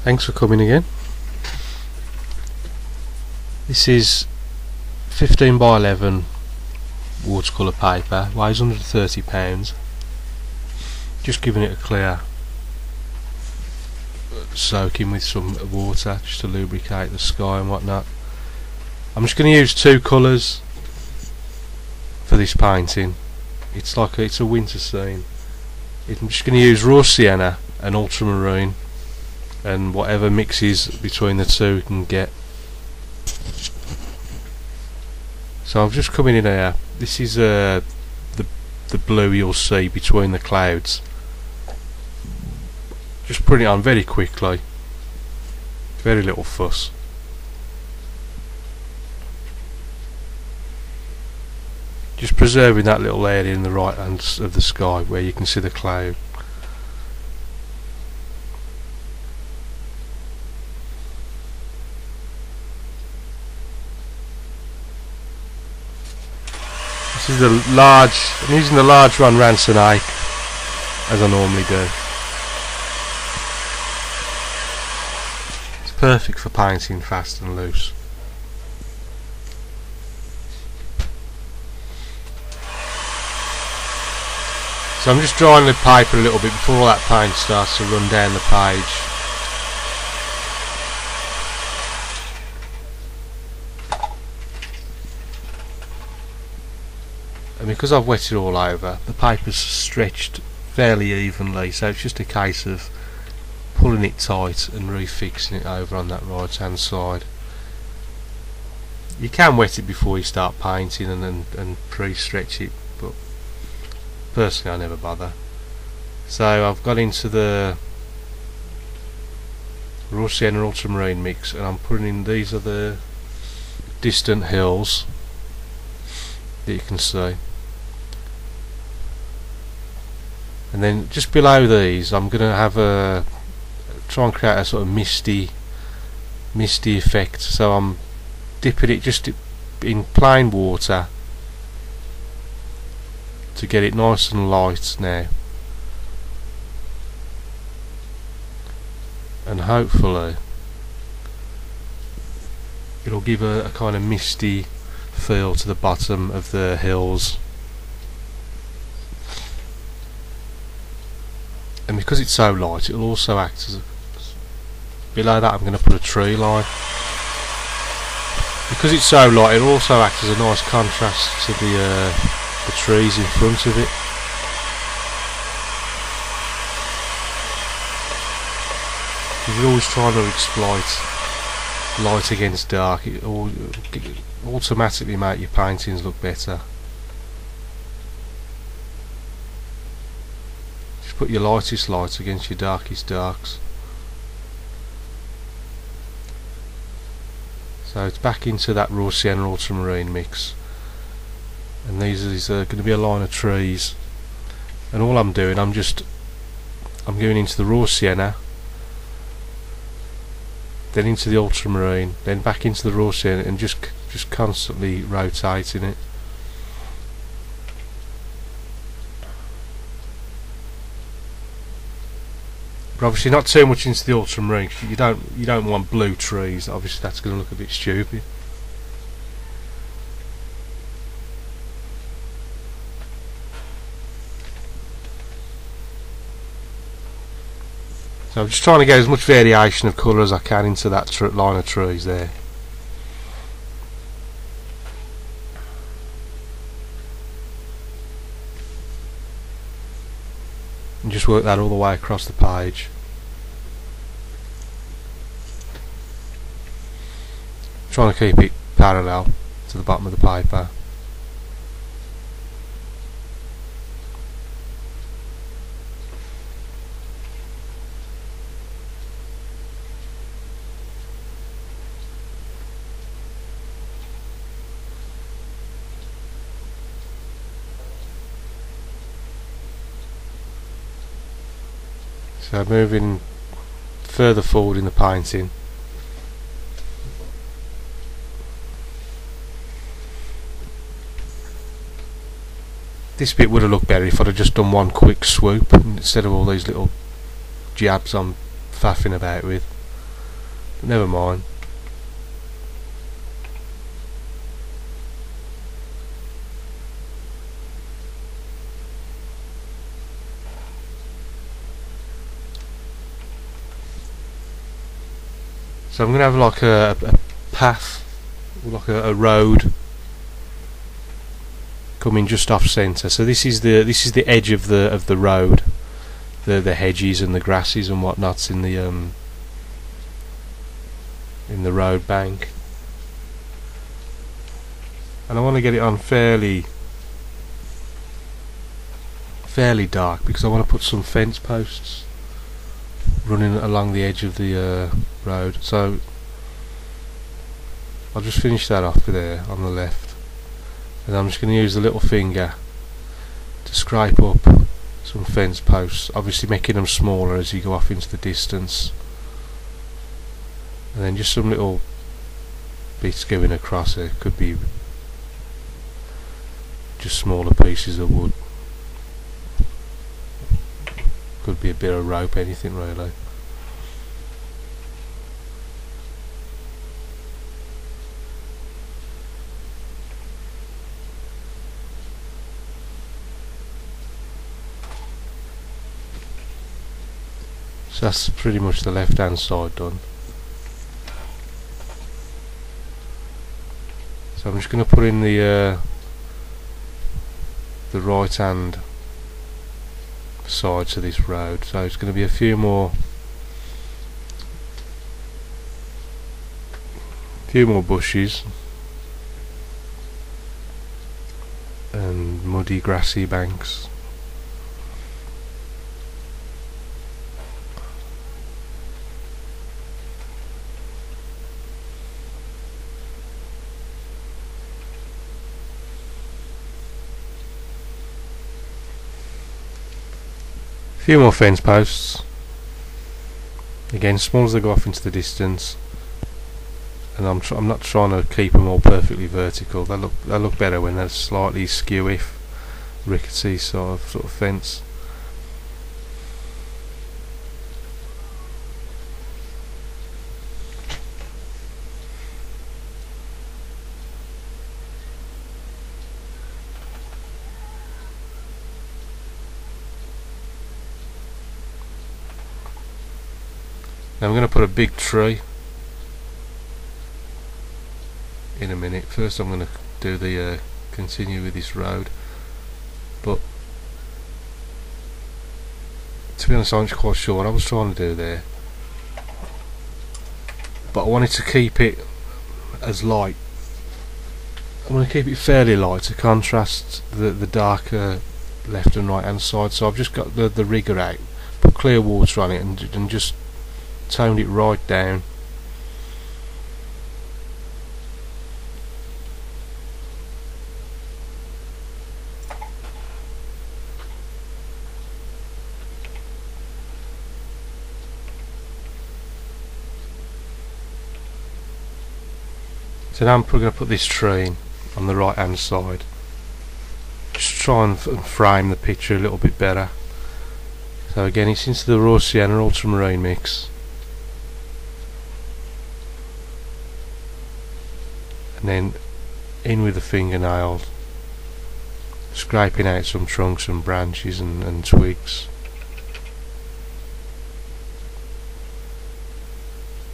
Thanks for coming again. This is 15 by 11 watercolour paper, weighs under £30. Just giving it a clear soaking with some water just to lubricate the sky and whatnot. I'm just going to use two colours for this painting. It's a winter scene. I'm just going to use Raw Sienna and Ultramarine, and whatever mixes between the two we can get. So I'm just coming in here. This is the blue you'll see between the clouds. Just putting it on very quickly, very little fuss. Just preserving that little area in the right hand of the sky where you can see the cloud. This is I'm using the large Ron Ranson hake as I normally do. It's perfect for painting fast and loose. So I'm just drying the paper a little bit before all that paint starts to run down the page. And because I've wet it all over, the paper's stretched fairly evenly, so it's just a case of pulling it tight and refixing it over on that right hand side. You can wet it before you start painting and pre-stretch it, but personally I never bother. So I've got into the Raw Sienna and Ultramarine mix, and I'm putting in, these are the distant hills that you can see. And then just below these I'm going to have try and create a sort of misty effect. So I'm dipping it just in plain water to get it nice and light now, and hopefully it'll give a kind of misty feel to the bottom of the hills. And because it's so light, it'll also act as below that I'm going to put a tree line. Because it's so light, it'll also act as a nice contrast to the trees in front of it. You're always trying to exploit light against dark. It will automatically make your paintings look better. Just put your lightest light against your darkest darks. So it's back into that Raw Sienna Ultramarine mix, and these are going to be a line of trees. And all I'm doing, I'm going into the Raw Sienna, then into the Ultramarine, then back into the Raw Sienna, and just constantly rotating it. But obviously not too much into the Ultramarine, because you don't want blue trees. Obviously that's going to look a bit stupid. So I'm just trying to get as much variation of colour as I can into that line of trees there. And just work that all the way across the page. Trying to keep it parallel to the bottom of the paper. So moving further forward in the painting, this bit would have looked better if I'd have just done one quick swoop instead of all these little jabs I'm faffing about with. But never mind. So I'm going to have like a path, like a road coming just off centre. So this is the edge of the road, the hedges and the grasses and whatnots in the road bank. And I want to get it on fairly dark because I want to put some fence posts running along the edge of the road. So I'll just finish that off there on the left, and I'm just going to use the little finger to scrape up some fence posts, obviously making them smaller as you go off into the distance, and then just some little bits going across it. Could be just smaller pieces of wood, could be a bit of rope, anything really. So that's pretty much the left hand side done. So I'm just going to put in the right hand side to this road. So it's going to be a few more bushes and muddy grassy banks. A few more fence posts, again small as they go off into the distance, and I'm not trying to keep them all perfectly vertical. They look better when they're slightly skewy, rickety sort of fence. Now I'm going to put a big tree in a minute. First I'm going to do the continue with this road, but to be honest I'm not quite sure what I was trying to do there, but I wanted to keep it as light. I want to keep it fairly light to contrast the darker left and right hand side. So I've just got the rigger out, put clear water on it, and just toned it right down. So now I'm going to put this tree in on the right hand side, just try and frame the picture a little bit better. So again, it's into the Raw Sienna and Ultramarine mix, and then in with the fingernail, scraping out some trunks and branches and twigs.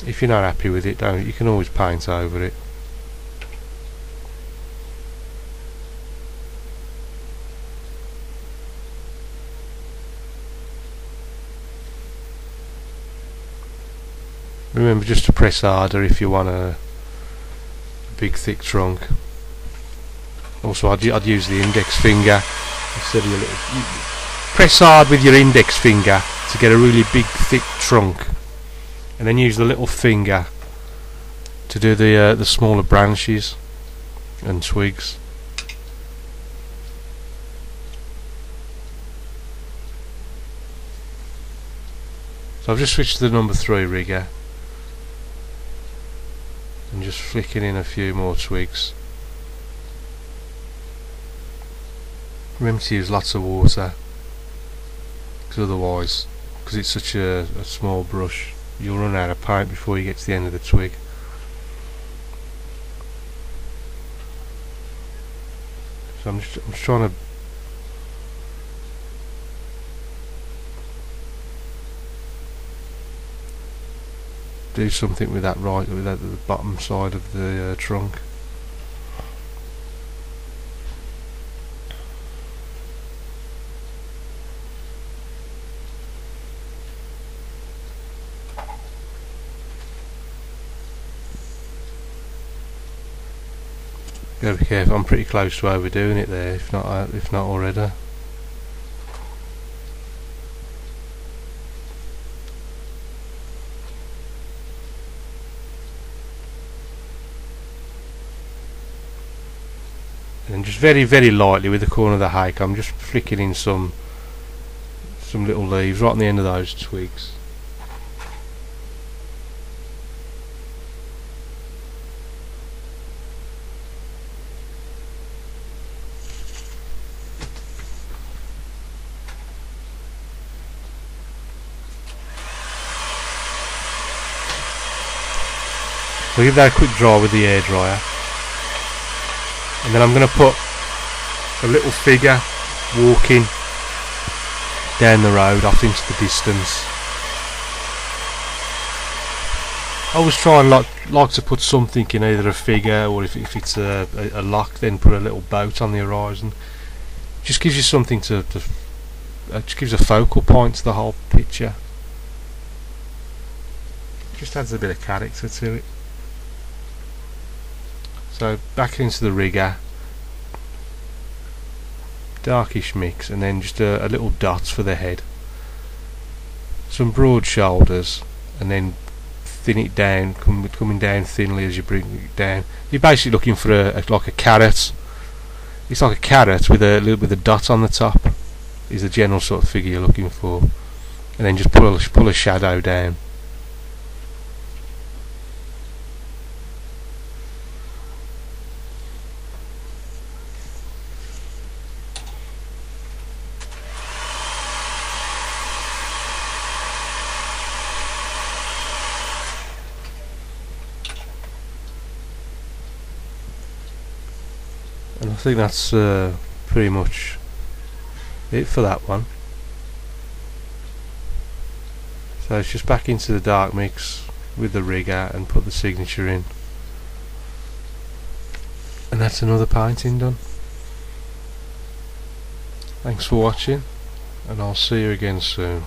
If you're not happy with it, you can always paint over it. Remember just to press harder if you want a big thick trunk. Also I'd use the index finger instead of your little. Press hard with your index finger to get a really big thick trunk, and then use the little finger to do the smaller branches and twigs. So I've just switched to the number 3 rigger and just flicking in a few more twigs. Remember to use lots of water, because otherwise, because it's such a small brush, you'll run out of paint before you get to the end of the twig. So I'm just trying to do something with that with that, the bottom side of the trunk. Gotta be careful. I'm pretty close to overdoing it there, if not already. And just very, very lightly with the corner of the hake, I'm just flicking in some little leaves right on the end of those twigs. So give that a quick dry with the hairdryer, and then I'm going to put a little figure walking down the road off into the distance. I always try and like to put something in, either a figure, or if it's a lock, then put a little boat on the horizon. Just gives you something to just gives a focal point to the whole picture. Just adds a bit of character to it. So back into the rigger, darkish mix, and then just a little dots for the head, some broad shoulders, and then thin it down, coming down thinly as you bring it down. You're basically looking for like a carrot. It's like a carrot with a little bit of dot on the top. Is the general sort of figure you're looking for, and then just pull a shadow down. And I think that's pretty much it for that one. So it's just back into the dark mix with the rigger and put the signature in, and that's another painting done. Thanks for watching, and I'll see you again soon.